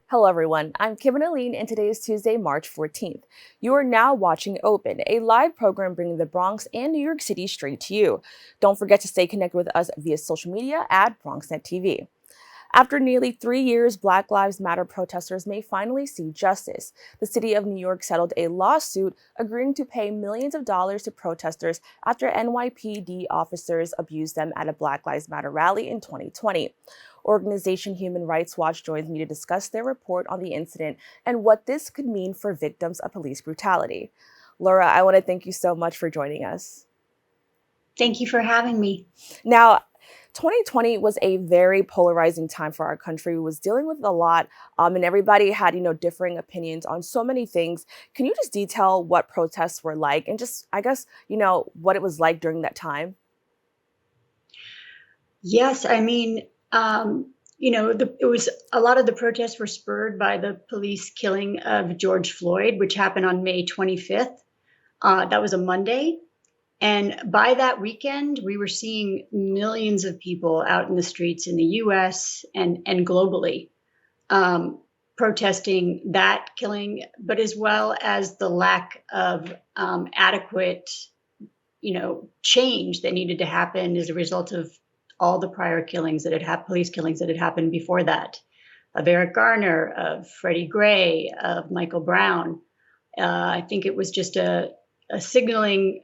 Hello, everyone. I'm Kibin Alleyen, and today is Tuesday, March 14th. You are now watching Open, a live program bringing the Bronx and New York City straight to you. Don't forget to stay connected with us via social media at BronxNet TV. After nearly 3 years, Black Lives Matter protesters may finally see justice. The city of New York settled a lawsuit agreeing to pay millions of dollars to protesters after NYPD officers abused them at a Black Lives Matter rally in 2020. Organization Human Rights Watch joins me to discuss their report on the incident and what this could mean for victims of police brutality. Laura, I want to thank you so much for joining us. Thank you for having me. Now, 2020 was a very polarizing time for our country. We was dealing with a lot, and everybody had, differing opinions on so many things. Can you just detail what protests were like and just, I guess, what it was like during that time? Yes, I mean, it was a lot of the protests were spurred by the police killing of George Floyd, which happened on May 25th. That was a Monday. And by that weekend, we were seeing millions of people out in the streets in the US and globally protesting that killing, but as well as the lack of adequate, change that needed to happen as a result of all the prior killings that had happened, police killings that had happened before that, of Eric Garner, of Freddie Gray, of Michael Brown. I think it was just a signaling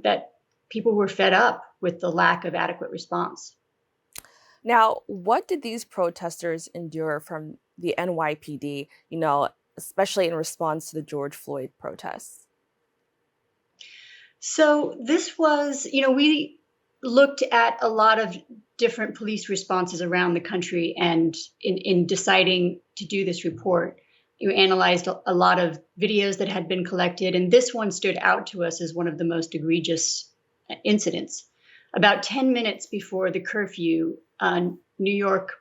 that people were fed up with the lack of adequate response. Now, what did these protesters endure from the NYPD, especially in response to the George Floyd protests? So this was, we looked at a lot of different police responses around the country, and in deciding to do this report, you analyzed a lot of videos that had been collected, and this one stood out to us as one of the most egregious incidents. About 10 minutes before the curfew, the New York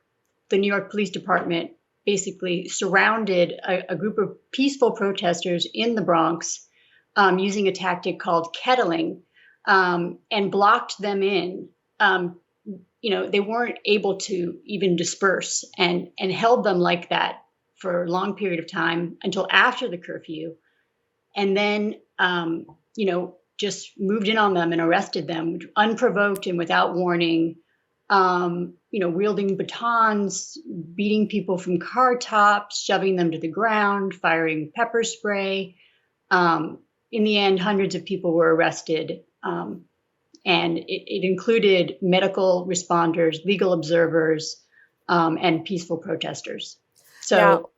Police Department basically surrounded a group of peaceful protesters in the Bronx using a tactic called Kettling, and blocked them in. They weren't able to even disperse, and held them like that for a long period of time until after the curfew. And then, just moved in on them and arrested them unprovoked and without warning, wielding batons, beating people from car tops, shoving them to the ground, firing pepper spray. In the end, hundreds of people were arrested. And it included medical responders, legal observers, and peaceful protesters. Now,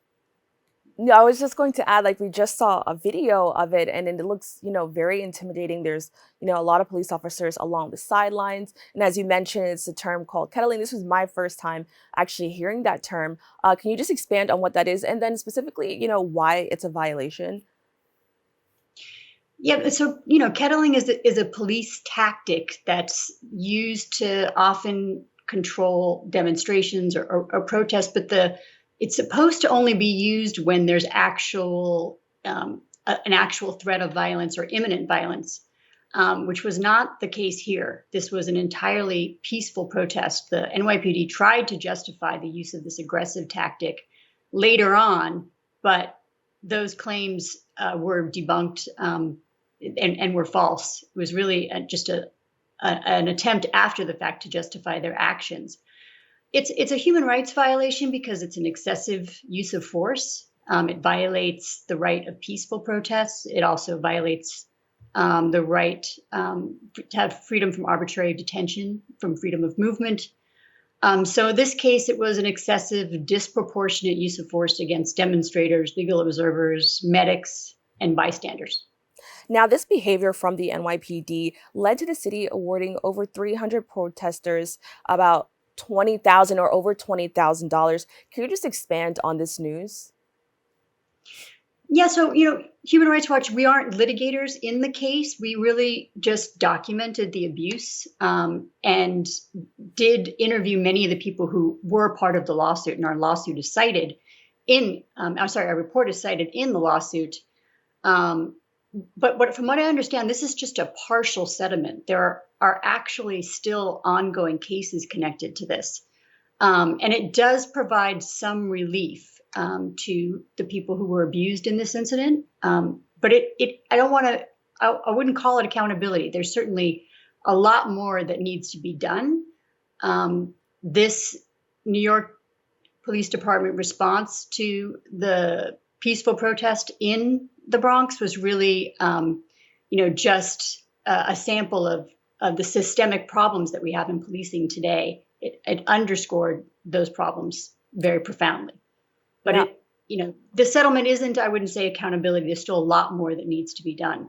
So, I was just going to add, like, we just saw a video of it, and it looks, very intimidating. There's, a lot of police officers along the sidelines. And as you mentioned, it's a term called kettling. This was my first time actually hearing that term. Can you just expand on what that is? And then specifically, why it's a violation? yeah, so, kettling is a police tactic that's used to often control demonstrations or protests, but it's supposed to only be used when there's an actual threat of violence or imminent violence, which was not the case here. This was an entirely peaceful protest. The NYPD tried to justify the use of this aggressive tactic later on, but those claims were debunked, and were false. It was really just an attempt after the fact to justify their actions. It's a human rights violation because it's an excessive use of force. It violates the right of peaceful protests. It also violates the right to have freedom from arbitrary detention, from freedom of movement. So in this case, it was an excessive, disproportionate use of force against demonstrators, legal observers, medics, and bystanders. Now, this behavior from the NYPD led to the city awarding over 300 protesters about 20,000 or over $20,000. Can you just expand on this news? Yeah, so, Human Rights Watch, we aren't litigators in the case. We really just documented the abuse, and did interview many of the people who were part of the lawsuit. And our lawsuit is cited our report is cited in the lawsuit. But from what I understand, this is just a partial settlement. There are actually still ongoing cases connected to this. And it does provide some relief. to the people who were abused in this incident. But I wouldn't call it accountability. There's certainly a lot more that needs to be done. This New York Police Department response to the peaceful protest in the Bronx was really, just a sample of the systemic problems that we have in policing today. It underscored those problems very profoundly. But the settlement isn't, I wouldn't say, accountability. There's still a lot more that needs to be done.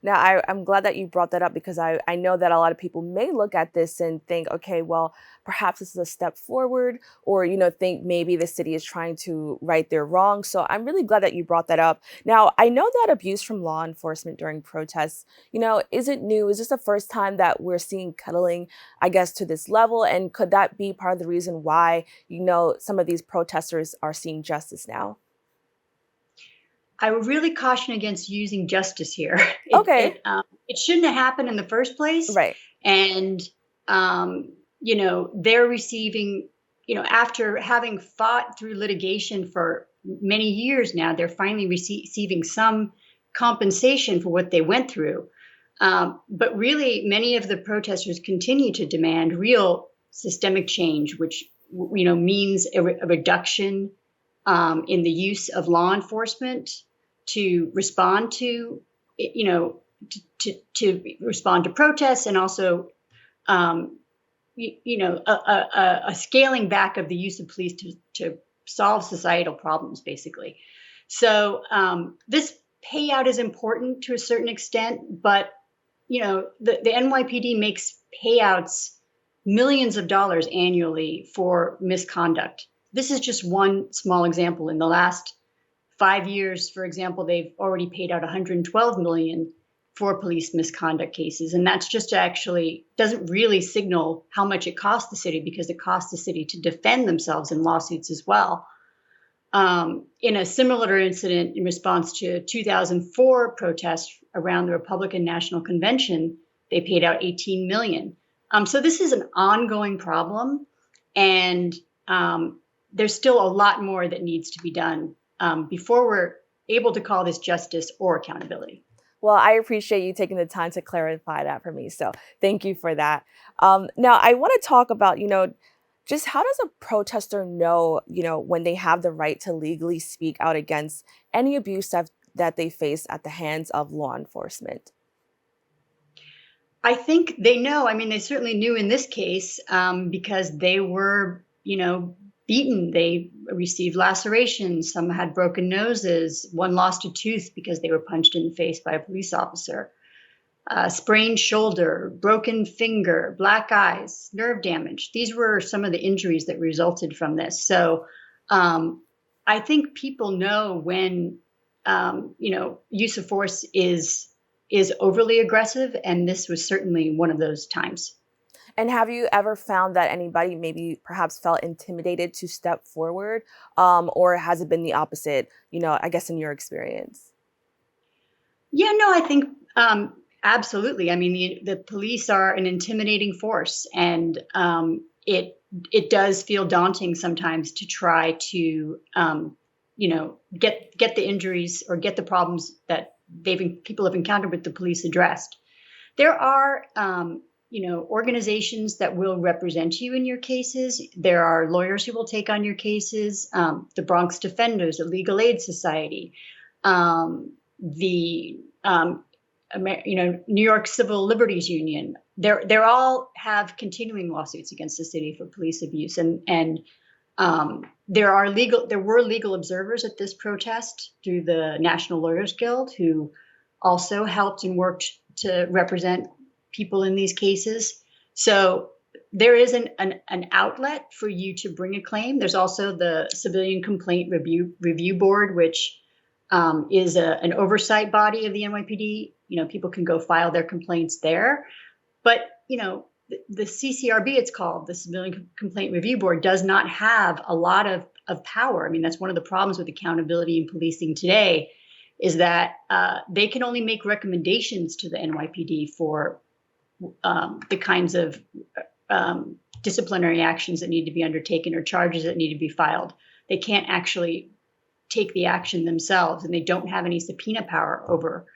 Now, I'm glad that you brought that up because I know that a lot of people may look at this and think, okay, well, perhaps this is a step forward, or, think maybe the city is trying to right their wrongs. So I'm really glad that you brought that up. Now, I know that abuse from law enforcement during protests, isn't new. Is this the first time that we're seeing Kettling, I guess, to this level? And could that be part of the reason why, some of these protesters are seeing justice now? I would really caution against using justice here. Okay. It shouldn't have happened in the first place. Right. And, they're receiving, after having fought through litigation for many years now, they're finally receiving some compensation for what they went through. But really, many of the protesters continue to demand real systemic change, which, means a reduction in the use of law enforcement to respond to, to respond to protests, and also, a scaling back of the use of police to solve societal problems, basically. So this payout is important to a certain extent, but the NYPD makes payouts millions of dollars annually for misconduct. This is just one small example. In the last 5 years, for example, they've already paid out $112 million for police misconduct cases. And that's just actually doesn't really signal how much it costs the city, because it costs the city to defend themselves in lawsuits as well. In a similar incident in response to 2004 protests around the Republican National Convention, they paid out $18 million. So this is an ongoing problem. And there's still a lot more that needs to be done before we're able to call this justice or accountability. Well, I appreciate you taking the time to clarify that for me. So thank you for that. Now, I want to talk about, just how does a protester know, when they have the right to legally speak out against any abuse that they face at the hands of law enforcement? I think they know. I mean, they certainly knew in this case because they were, beaten. They received lacerations. Some had broken noses. One lost a tooth because they were punched in the face by a police officer. Sprained shoulder, broken finger, black eyes, nerve damage. These were some of the injuries that resulted from this. So I think people know when, use of force is overly aggressive. And this was certainly one of those times. And have you ever found that anybody maybe perhaps felt intimidated to step forward? Or has it been the opposite, I guess, in your experience? Yeah, no, I think absolutely. I mean, the police are an intimidating force, and it does feel daunting sometimes to try to, get the injuries or get the problems that people have encountered with the police addressed. There are organizations that will represent you in your cases. There are lawyers who will take on your cases. The Bronx Defenders, the Legal Aid Society, the New York Civil Liberties Union. They're all have continuing lawsuits against the city for police abuse, and there were legal observers at this protest through the National Lawyers Guild who also helped and worked to represent people in these cases. So there is an outlet for you to bring a claim. There's also the Civilian Complaint Review Board, which is an oversight body of the NYPD. People can go file their complaints there. But, the CCRB, it's called, the Civilian Complaint Review Board, does not have a lot of power. I mean, that's one of the problems with accountability in policing today, is that they can only make recommendations to the NYPD for the kinds of disciplinary actions that need to be undertaken or charges that need to be filed. they can't actually take the action themselves, and they don't have any subpoena power over,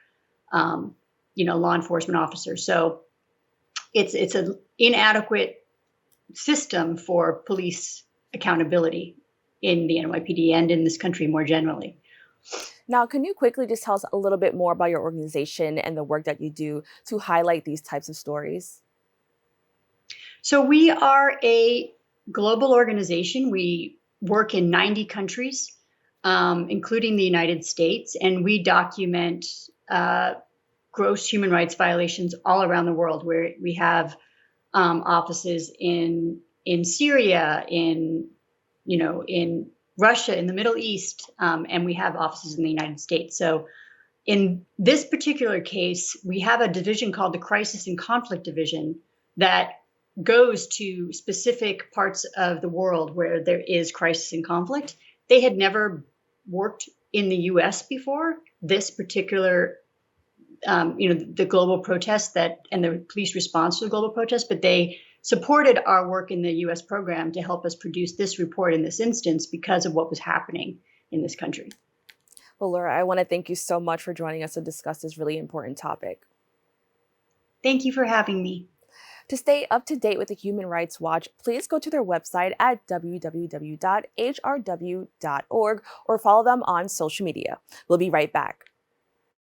law enforcement officers. So it's an inadequate system for police accountability in the NYPD and in this country more generally. Now, can you quickly just tell us a little bit more about your organization and the work that you do to highlight these types of stories? So we are a global organization. We work in 90 countries, including the United States, and we document gross human rights violations all around the world. Where we have offices in Syria, in Russia, in the Middle East, and we have offices in the United States. So in this particular case, we have a division called the Crisis and Conflict Division that goes to specific parts of the world where there is crisis and conflict. They had never worked in the US before. This particular, the global protest and the police response to the global protest, but they supported our work in the US program to help us produce this report in this instance because of what was happening in this country. Well, Laura, I want to thank you so much for joining us to discuss this really important topic. Thank you for having me. To stay up to date with the Human Rights Watch, please go to their website at www.hrw.org or follow them on social media. We'll be right back.